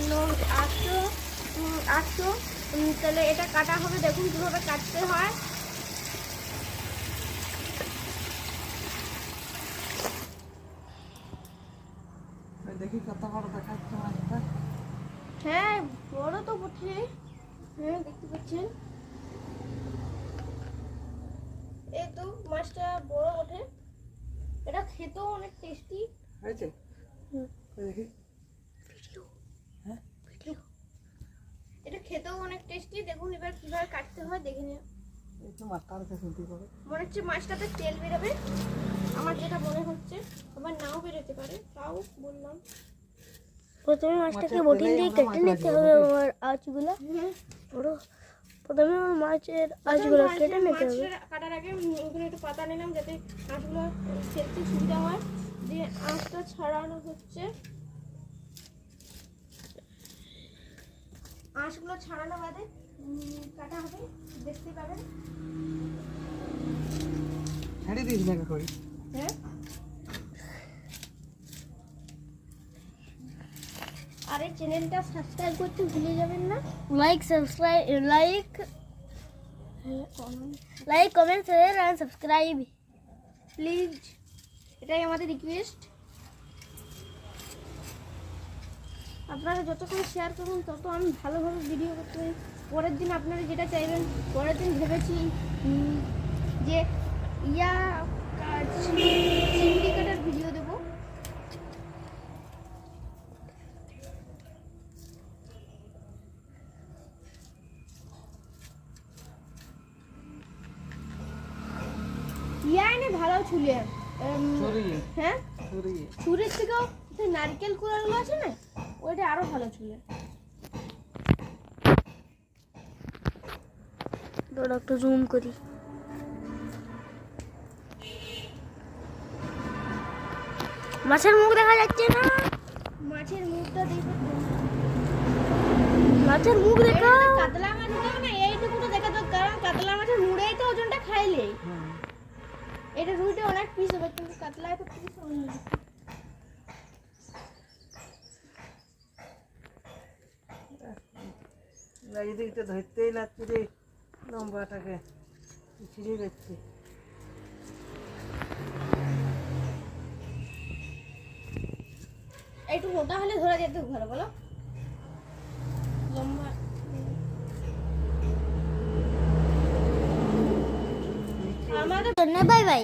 800 800। তাহলে এটা কাটা হবে, দেখুন কীভাবে কাটতে হয়। দেখি কত বড় দেখাচ্ছে মাছটা। হ্যাঁ বড় তো বটে, হ্যাঁ দেখতে পাচ্ছেন, এই তো মাছটা বড় ওঠে। এটা খেতেও অনেক টেস্টি হয়েছে। দেখি এটা খেতেও অনেক টেস্টি। দেখুন এবার কিভাবে কাটতে হয় দেখে নিন। এই তো মাথার কাছে শুনতে পাবে। মনে হচ্ছে মাছটাতে তেল বেরোবে, আমার যেটা মনে হচ্ছে, আবার নাও বেরোতে পারে, তাও বললাম। প্রথমে মাছটাকে বটিল দিয়ে কেটে নিতে হবে আমার আঁচগুলো। প্রথমে আমার মাছের আঁচগুলো কেটে নিতে হবে। কাটার আগে ওখানে একটু পাতা নিলাম যাতে আঁচগুলো খেতে সুবিধা হয়। দিয়ে আঁচটা ছাড়ানো হচ্ছে, আঁশগুলো ছাড়ানো বাদে কাটা হবে, দেখতে পাবেন। ছেড়ে দিস না কই। হ্যাঁ, আর এই চ্যানেলটা সাবস্ক্রাইব করতে ভুলে যাবেন না। Like comment share and subscribe please, এটাই আমাদের রিকোয়েস্ট। আপনারা যত করে শেয়ার করুন তত আমি ভালোভাবে ভিডিও করতে পারি। পরের দিন আপনারা যেটা চাইবেন, পরের দিন ভেবেছি যে চিংড়ি কাটার ভিডিও দেবো। এনে ভালো ছুলে, হ্যাঁ ছুরির থেকেও নারকেল কুড়াগুলো আছে না, ওইটা আরো ভালো ছুলে। একটু জুম করি। মাছের মুখ দেখা যাচ্ছে না, মাছের মুখটা দেখো, মাছের মুখ দেখো। কাতলা মাছ হবে না, এইটুকু তো দেখা তো, কারণ কাতলা মাছের মুড়েই তো ওজনটা খাইলে। এটা রুইটা অনেক পিস হবে, কিন্তু কাতলায় তো পিস হবে না। এদিকটা ধরতেই লাগছে রে, লম্বাটাকে ছিঁড়ে যাচ্ছে। একটু মোটা হলে ধরা যেত ভালো, বলো লম্বা। আমাদের বাই বাই।